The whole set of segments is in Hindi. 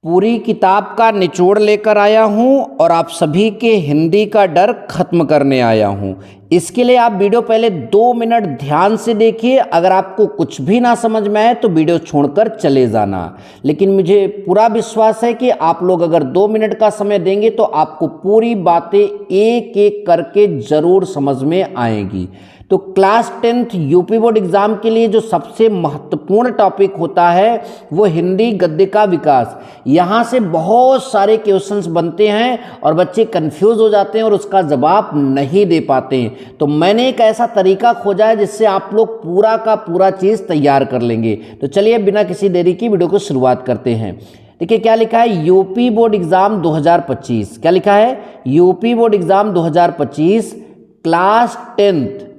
पूरी किताब का निचोड़ लेकर आया हूँ और आप सभी के हिंदी का डर खत्म करने आया हूँ। इसके लिए आप वीडियो पहले 2 मिनट ध्यान से देखिए। अगर आपको कुछ भी ना समझ में आए तो वीडियो छोड़कर चले जाना। लेकिन मुझे पूरा विश्वास है कि आप लोग अगर 2 मिनट का समय देंगे तो आपको पूरी बातें एक एक करके ज़रूर समझ में आएंगी। तो class 10th UP board exam के लिए जो सबसे महत्वपूर्ण टॉपिक होता है वो हिंदी गद्य का विकास। यहाँ से बहुत सारे क्वेश्चंस बनते हैं और बच्चे कंफ्यूज हो जाते हैं और उसका जवाब नहीं दे पाते हैं। तो मैंने एक ऐसा तरीका खोजा है जिससे आप लोग पूरा का पूरा चीज़ तैयार कर लेंगे। तो चलिए बिना किसी देरी की वीडियो को शुरुआत करते हैं। देखिए क्या लिखा है, यूपी बोर्ड एग्जाम 2025। क्या लिखा है, UP board exam 2025 class 10th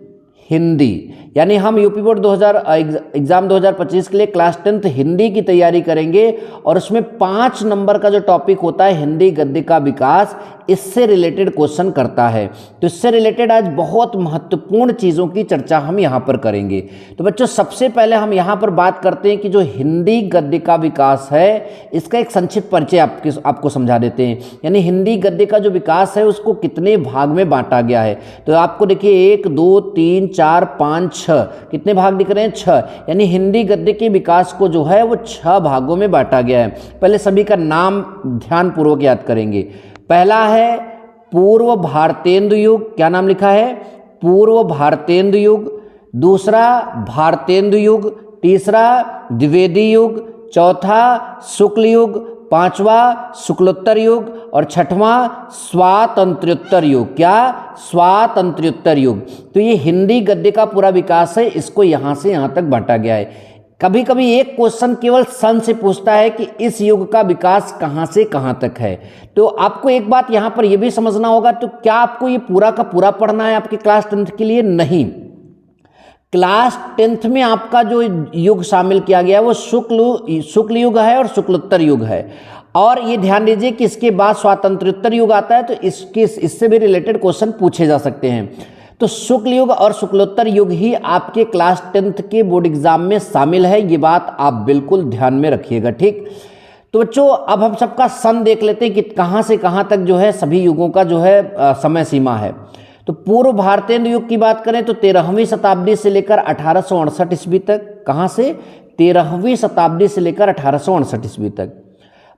Hindi. यानी हम यूपी बोर्ड एग्जाम 2025 के लिए क्लास 10th हिंदी की तैयारी करेंगे और उसमें 5 नंबर का जो टॉपिक होता है हिंदी गद्य का विकास, इससे रिलेटेड क्वेश्चन करता है। तो इससे रिलेटेड आज बहुत महत्वपूर्ण चीज़ों की चर्चा हम यहाँ पर करेंगे। तो बच्चों सबसे पहले हम यहाँ पर बात करते हैं कि जो हिंदी गद्य का विकास है इसका एक संक्षिप्त परिचय आपको समझा देते हैं। यानी हिंदी गद्य का जो विकास है उसको कितने भाग में बांटा गया है। तो आपको देखिए 1 2 3 4 5 6 कितने भाग दिख रहे हैं, 6। यानी हिंदी गद्य के विकास को जो है वो 6 भागों में बांटा गया है। पहले सभी का नाम ध्यानपूर्वक याद करेंगे। पहला है पूर्व भारतेंदु युग। क्या नाम लिखा है, पूर्व भारतेंदु युग। दूसरा भारतेंदु युग। तीसरा द्विवेदी युग। चौथा शुक्ल युग। पांचवा शुक्लोत्तर युग और छठवां स्वातंत्र्योत्तर युग। क्या, स्वातंत्र्योत्तर युग। तो ये हिंदी गद्य का पूरा विकास है, इसको यहां से यहां तक बांटा गया है। कभी कभी एक क्वेश्चन केवल सन से पूछता है कि इस युग का विकास कहां से कहां तक है। तो आपको एक बात यहां पर यह भी समझना होगा, तो क्या आपको ये पूरा का पूरा पढ़ना है आपके क्लास 10th के लिए? नहीं, क्लास 10th में आपका जो युग शामिल किया गया है वो शुक्ल युग है और शुक्लोत्तर युग है। और ये ध्यान दीजिए कि इसके बाद स्वातंत्र्योत्तर युग आता है, तो इससे भी रिलेटेड क्वेश्चन पूछे जा सकते हैं। तो शुक्ल युग और शुक्लोत्तर युग ही आपके क्लास 10th के बोर्ड एग्जाम में शामिल है। ये बात आप बिल्कुल ध्यान में रखिएगा, ठीक। तो बच्चों अब हम सबका सन देख लेते हैं कि कहाँ से कहाँ तक जो है सभी युगों का जो है समय सीमा है। तो पूर्व भारतेंदु युग की बात करें तो 13वीं शताब्दी से लेकर 1868 ईस्वी तक। कहाँ से, 13वीं शताब्दी से लेकर 1868 ईस्वी तक।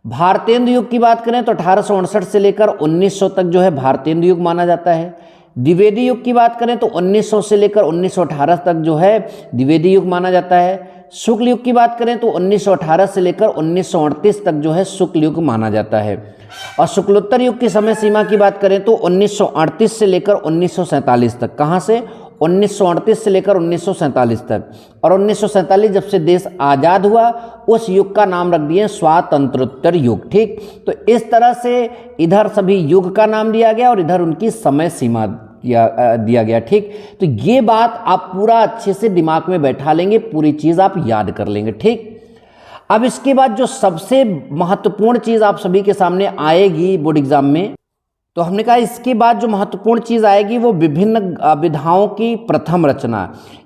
भारतेंदु युग की बात करें तो 1868 से लेकर 1900 तक जो है भारतेंदु युग माना जाता है। द्विवेदी युग की बात करें तो 1900 से लेकर 1918 तक जो है द्विवेदी युग माना जाता है। शुक्ल युग की बात करें तो 1918 से लेकर 1938 तक जो है शुक्ल युग माना जाता है। और शुक्लोत्तर युग की समय सीमा की बात करें तो 1938 से लेकर 1947 तक। कहाँ से, 1938 से लेकर 1947 तक। और 1947 जब से देश आज़ाद हुआ उस युग का नाम रख दिए स्वातंत्र्योत्तर युग, ठीक। तो इस तरह से इधर सभी युग का नाम दिया गया और इधर उनकी समय सीमा दिया गया, ठीक। तो ये बात आप पूरा अच्छे से दिमाग में बैठा लेंगे, पूरी चीज़ आप याद कर लेंगे, ठीक। अब इसके बाद जो सबसे महत्वपूर्ण चीज़ आप सभी के सामने आएगी बोर्ड एग्जाम में, तो हमने कहा इसके बाद जो महत्वपूर्ण चीज़ आएगी वो विभिन्न विधाओं की प्रथम रचना।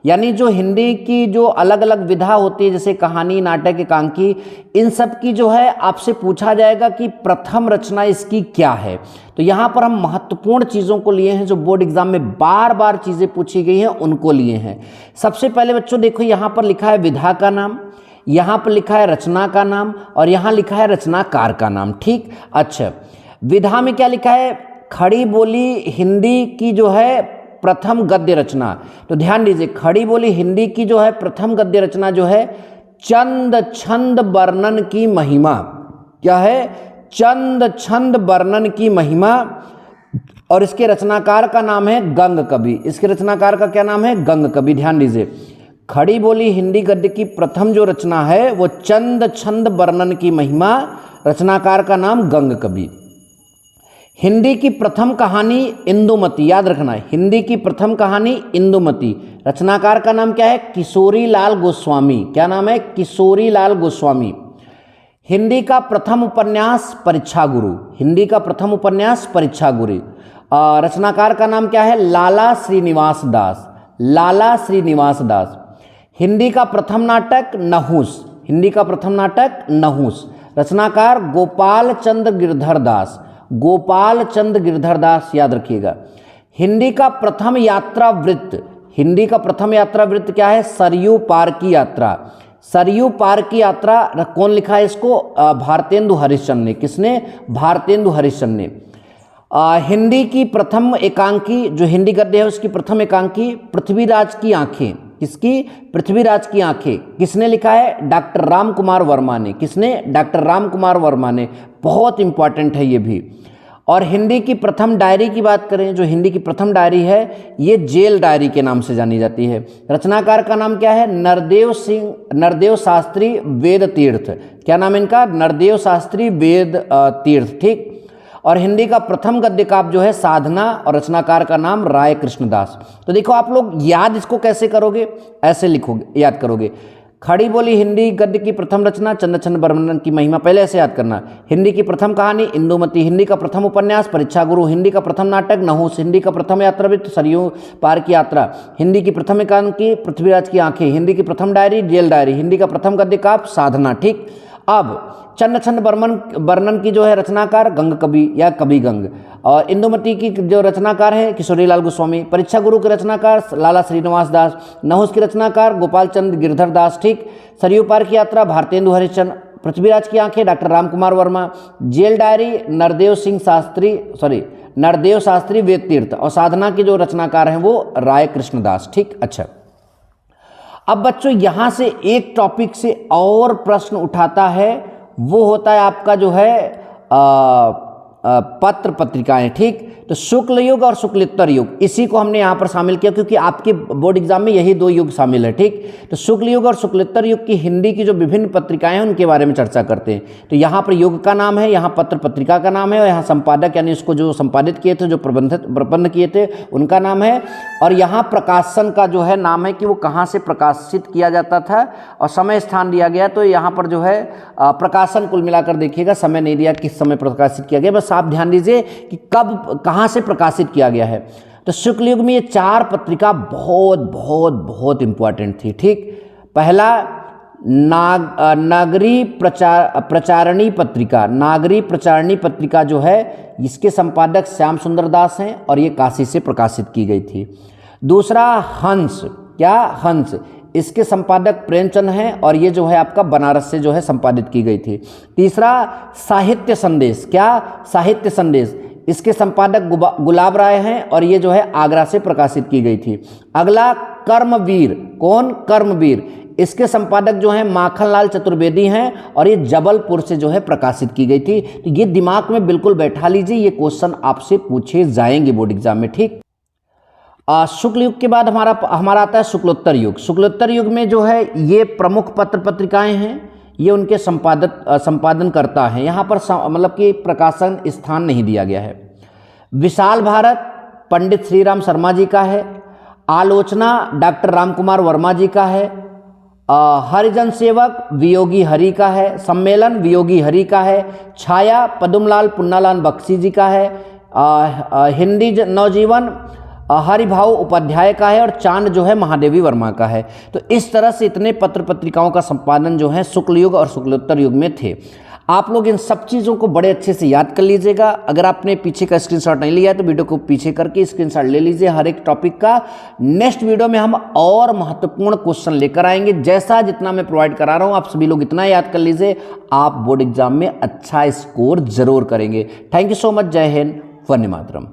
यानी जो हिंदी की जो अलग अलग विधा होती है जैसे कहानी, नाटक, एकांकी, इन सब की जो है आपसे पूछा जाएगा कि प्रथम रचना इसकी क्या है। तो यहाँ पर हम महत्वपूर्ण चीज़ों को लिए हैं जो बोर्ड एग्जाम में बार बार चीज़ें पूछी गई हैं उनको लिए हैं। सबसे पहले बच्चों देखो यहाँ पर लिखा है विधा का नाम, यहाँ पर लिखा है रचना का नाम और यहाँ लिखा है रचनाकार का नाम, ठीक। अच्छा, विधा में क्या लिखा है, खड़ी बोली हिंदी की जो है प्रथम गद्य रचना। तो ध्यान दीजिए, खड़ी बोली हिंदी की जो है प्रथम गद्य रचना जो है चंद छंद वर्णन की महिमा। क्या है, चंद छंद वर्णन की महिमा। और इसके रचनाकार का नाम है गंग कवि। इसके रचनाकार का क्या नाम है, गंग कवि। ध्यान दीजिए, खड़ी बोली हिंदी गद्य की प्रथम जो रचना है वो चंद छंद वर्णन की महिमा, रचनाकार का नाम गंग कवि। हिंदी की प्रथम कहानी इंदुमती, याद रखना है, हिंदी की प्रथम कहानी इंदुमती। रचनाकार का नाम क्या है, किशोरी लाल गोस्वामी। क्या नाम है, किशोरी लाल गोस्वामी। हिंदी का प्रथम उपन्यास परीक्षा गुरु। हिंदी का प्रथम उपन्यास परीक्षा गुरु। रचनाकार का नाम क्या है, लाला श्रीनिवास दास। लाला श्रीनिवास दास। हिंदी का प्रथम नाटक नहुस। हिंदी का प्रथम नाटक नहुस। रचनाकार गोपाल चंद्र गिरधर दास, गोपाल चंद्र गिरधर दास याद रखिएगा। हिंदी का प्रथम यात्रा वृत्त, हिंदी का प्रथम यात्रा वृत्त क्या है? सरयू पार की यात्रा। सरयू पार की यात्रा कौन लिखा है इसको? भारतेंदु हरिश्चंद्र ने। किसने? भारतेंदु हरिश्चंद्र ने। हिंदी की प्रथम एकांकी, जो हिंदी गद्य है उसकी प्रथम एकांकी पृथ्वीराज की आंखें। किसकी? पृथ्वीराज की आंखें। किसने लिखा है? डॉक्टर राम कुमार वर्मा ने। किसने? डॉक्टर राम कुमार वर्मा ने। बहुत इंपॉर्टेंट है ये भी। और हिंदी की प्रथम डायरी की बात करें, जो हिंदी की प्रथम डायरी है ये जेल डायरी के नाम से जानी जाती है। रचनाकार का नाम क्या है? नरदेव शास्त्री वेद तीर्थ। क्या नाम है इनका? नरदेव शास्त्री वेद तीर्थ। ठीक। और हिंदी का प्रथम गद्य काव्य जो है साधना, और रचनाकार का नाम राय कृष्णदास। तो देखो आप लोग याद इसको कैसे करोगे? ऐसे लिखोगे, याद करोगे। खड़ी बोली हिंदी गद्य की प्रथम रचना चंद्रचंद बर्मन की महिमा, पहले ऐसे याद करना। हिंदी की प्रथम कहानी इंदुमती, हिंदी का प्रथम उपन्यास परीक्षा गुरु, हिंदी का प्रथम नाटक नहुस, हिंदी का प्रथम यात्रावृत्त सरयू पार की यात्रा, हिंदी की प्रथम एकांकी पृथ्वीराज की आंखें, हिंदी की प्रथम डायरी जेल डायरी, हिंदी का प्रथम गद्य काव्य साधना। ठीक। अब चंद्रचंद बर्मन की जो है रचनाकार गंग कवि या कवि गंग, और इंदुमती की जो रचनाकार है किशोरीलाल गोस्वामी, परीक्षा गुरु के रचनाकार लाला श्रीनिवास दास, नहुस के रचनाकार गोपाल चंद्र गिरधर दास। ठीक। सरयू पार की यात्रा भारतेंदु हरिश्चंद्र, पृथ्वीराज की आंखें doctor Ram Kumar Verma, jail diary Nardev Shastri Ved Tirth, और साधना के जो रचनाकार हैं वो राय कृष्णदास। ठीक। अच्छा, अब बच्चों यहां से एक टॉपिक से और प्रश्न उठाता है, वो होता है आपका जो है पत्र पत्रिकाएं। ठीक। तो शुक्ल युग और शुक्लोत्तर युग, इसी को हमने यहाँ पर शामिल किया क्योंकि आपके बोर्ड एग्जाम में यही दो युग शामिल है। ठीक। तो शुक्ल युग और शुक्लोत्तर युग की हिंदी की जो विभिन्न पत्रिकाएं हैं उनके बारे में चर्चा करते हैं। तो यहाँ पर युग का नाम है, यहाँ पत्र पत्रिका का नाम है, और यहाँ संपादक यानी उसको जो संपादित किए थे, जो प्रबंध किए थे उनका नाम है, और यहाँ प्रकाशन का जो है नाम है कि वो कहाँ से प्रकाशित किया जाता था, और समय स्थान दिया गया। तो यहाँ पर जो है प्रकाशन कुल मिलाकर देखिएगा, समय नहीं दिया किस समय प्रकाशित किया गया, बस आप ध्यान दीजिए कि कब कहाँ से प्रकाशित किया गया है। तो शुक्ल युग में ये चार पत्रिका बहुत बहुत बहुत इंपॉर्टेंट थी। ठीक। पहला नागरी प्रचारणी पत्रिका, नागरी प्रचारणी पत्रिका जो है इसके संपादक श्याम सुंदर दास हैं, और ये काशी से प्रकाशित की गई थी। दूसरा हंस, क्या? हंस, इसके संपादक प्रेमचंद हैं, और ये जो है आपका बनारस से जो है संपादित की गई थी। तीसरा साहित्य संदेश, क्या? साहित्य संदेश, इसके संपादक गुलाब राय हैं, और ये जो है आगरा से प्रकाशित की गई थी। अगला कर्मवीर, कौन? कर्मवीर, इसके संपादक जो हैं माखनलाल चतुर्वेदी हैं, और ये जबलपुर से जो है प्रकाशित की गई थी। तो ये दिमाग में बिल्कुल बैठा लीजिए, ये क्वेश्चन आपसे पूछे जाएंगे बोर्ड एग्जाम में। ठीक। शुक्ल युग के बाद हमारा आता है शुक्लोत्तर युग। शुक्लोत्तर युग में जो है ये प्रमुख पत्र पत्रिकाएं हैं, ये उनके संपादन करता है। यहाँ पर मतलब कि प्रकाशन स्थान नहीं दिया गया है। विशाल भारत पंडित श्रीराम शर्मा जी का है, आलोचना डॉक्टर राम कुमार वर्मा जी का है, हरिजन सेवक वियोगी हरि का है, सम्मेलन वियोगी हरि का है, छाया पदुमलाल पुन्नालाल बख्शी जी का है, हिंदी नवजीवन हरिभाऊ उपाध्याय का है, और चांद जो है महादेवी वर्मा का है। तो इस तरह से इतने पत्र पत्रिकाओं का संपादन जो है शुक्ल युग और शुक्लोत्तर युग में थे। आप लोग इन सब चीज़ों को बड़े अच्छे से याद कर लीजिएगा। अगर आपने पीछे का स्क्रीनशॉट नहीं लिया है तो वीडियो को पीछे करके स्क्रीनशॉट ले लीजिए हर एक टॉपिक का। नेक्स्ट वीडियो में हम और महत्वपूर्ण क्वेश्चन लेकर आएंगे। जैसा जितना मैं प्रोवाइड करा रहा हूँ आप सभी लोग इतना याद कर लीजिए, आप बोर्ड एग्जाम में अच्छा स्कोर जरूर करेंगे। Thank you so much. जय हिंद, वंदे मातरम।